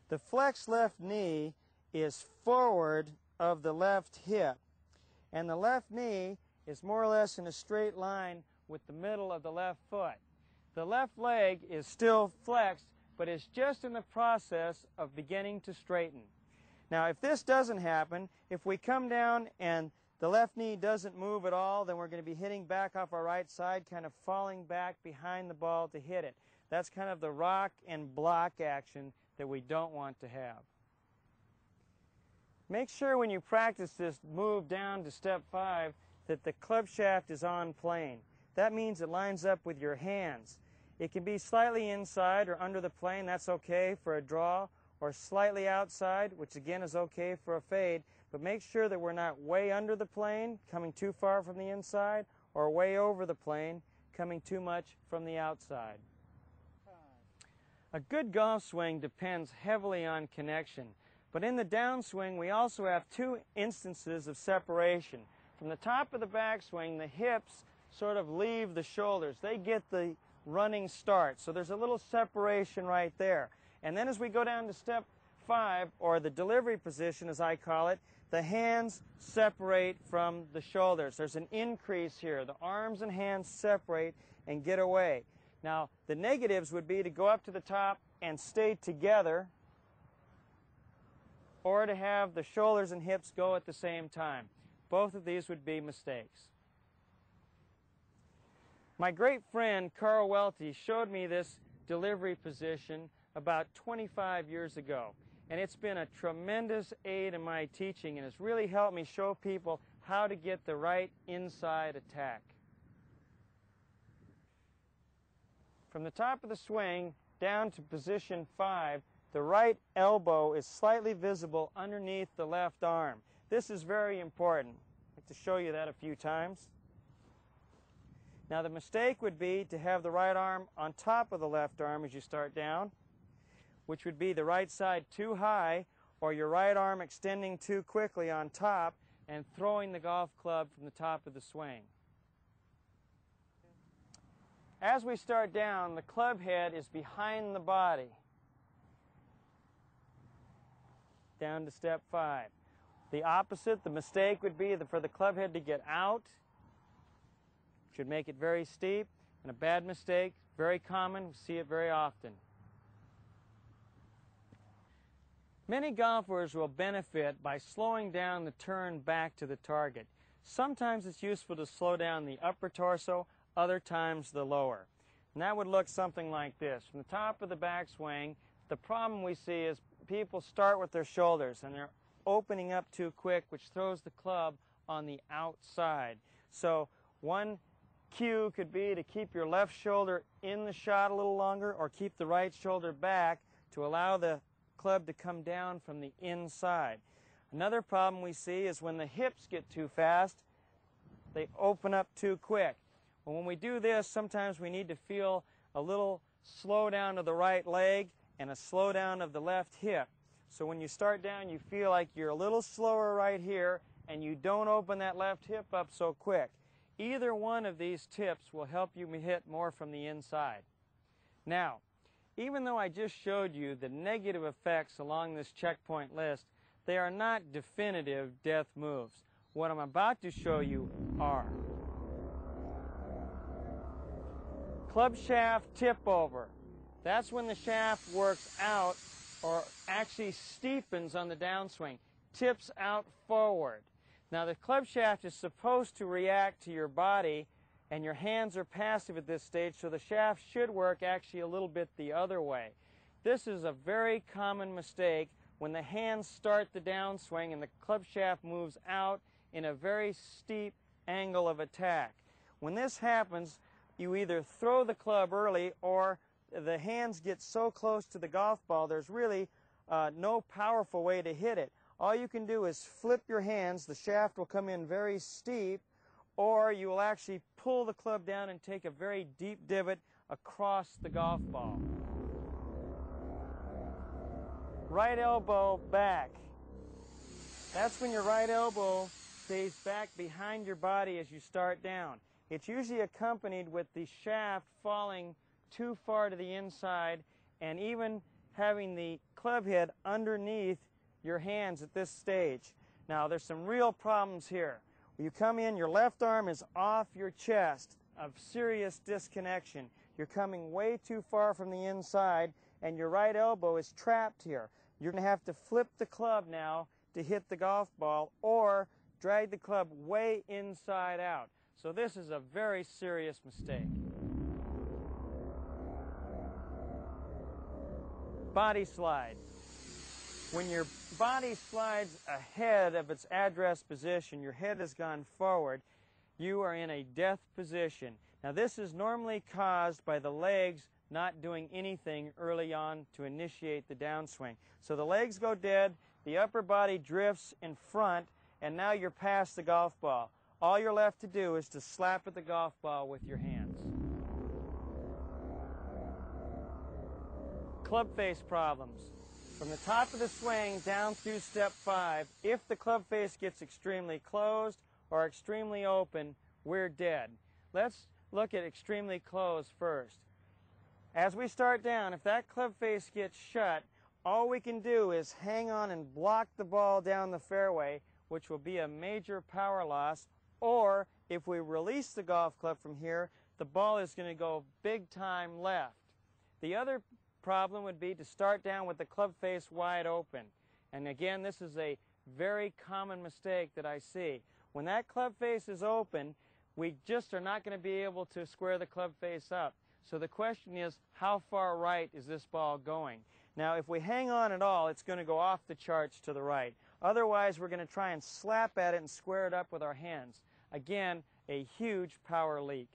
The flexed left knee is forward of the left hip, and the left knee is more or less in a straight line with the middle of the left foot. The left leg is still flexed, but is just in the process of beginning to straighten. Now, if this doesn't happen, if we come down and the left knee doesn't move at all, then we're going to be hitting back off our right side, kind of falling back behind the ball to hit it. That's kind of the rock and block action that we don't want to have. Make sure when you practice this move down to step 5 that the club shaft is on plane. That means it lines up with your hands. It can be slightly inside or under the plane, that's okay for a draw, or slightly outside, which again is okay for a fade, but make sure that we're not way under the plane, coming too far from the inside, or way over the plane, coming too much from the outside. A good golf swing depends heavily on connection, but in the downswing we also have two instances of separation. From the top of the backswing, the hips sort of leave the shoulders. They get the running start, so there's a little separation right there. And then as we go down to step 5, or the delivery position as I call it, the hands separate from the shoulders. There's an increase here. The arms and hands separate and get away. Now, the negatives would be to go up to the top and stay together, or to have the shoulders and hips go at the same time. Both of these would be mistakes. My great friend Carl Welty showed me this delivery position about 25 years ago, and it's been a tremendous aid in my teaching and has really helped me show people how to get the right inside attack. From the top of the swing down to position 5, the right elbow is slightly visible underneath the left arm. This is very important. I'd like to show you that a few times. Now, the mistake would be to have the right arm on top of the left arm as you start down, which would be the right side too high, or your right arm extending too quickly on top and throwing the golf club from the top of the swing. As we start down, the club head is behind the body. Down to step 5. The opposite, the mistake would be for the club head to get out. Should make it very steep, and a bad mistake, very common, we see it very often. Many golfers will benefit by slowing down the turn back to the target. Sometimes it's useful to slow down the upper torso, other times the lower. And that would look something like this. From the top of the backswing, the problem we see is people start with their shoulders and they're opening up too quick, which throws the club on the outside. So one cue could be to keep your left shoulder in the shot a little longer, or keep the right shoulder back to allow the club to come down from the inside. Another problem we see is when the hips get too fast, they open up too quick. Well, when we do this, sometimes we need to feel a little slow down of the right leg and a slow down of the left hip. So when you start down, you feel like you're a little slower right here and you don't open that left hip up so quick. Either one of these tips will help you hit more from the inside. Now, even though I just showed you the negative effects along this checkpoint list, they are not definitive death moves. What I'm about to show you are. Club shaft tip over. That's when the shaft works out, or actually steepens on the downswing, tips out forward. Now, the club shaft is supposed to react to your body, and your hands are passive at this stage, so the shaft should work actually a little bit the other way. This is a very common mistake when the hands start the downswing and the club shaft moves out in a very steep angle of attack. When this happens, you either throw the club early, or the hands get so close to the golf ball there's really no powerful way to hit it. All you can do is flip your hands, the shaft will come in very steep, or you will actually pull the club down and take a very deep divot across the golf ball. Right elbow back. That's when your right elbow stays back behind your body as you start down. It's usually accompanied with the shaft falling too far to the inside and even having the club head underneath your hands at this stage. Now there's some real problems here. When you come in, your left arm is off your chest, of serious disconnection. You're coming way too far from the inside, and your right elbow is trapped here. You're going to have to flip the club now to hit the golf ball, or drag the club way inside out. So this is a very serious mistake. Body slide. When your body slides ahead of its address position, your head has gone forward, you are in a death position. Now this is normally caused by the legs not doing anything early on to initiate the downswing. So the legs go dead, the upper body drifts in front, and now you're past the golf ball. All you're left to do is to slap at the golf ball with your hands. Club face problems. From the top of the swing down through step 5, if the club face gets extremely closed or extremely open, we're dead. Let's look at extremely closed first. As we start down, if that club face gets shut, all we can do is hang on and block the ball down the fairway, which will be a major power loss, or if we release the golf club from here, the ball is going to go big time left. The other problem would be to start down with the club face wide open. And again, this is a very common mistake that I see. When that club face is open, we just are not going to be able to square the club face up. So the question is, how far right is this ball going? Now, if we hang on at all, it's going to go off the charts to the right. Otherwise, we're going to try and slap at it and square it up with our hands. Again, a huge power leak.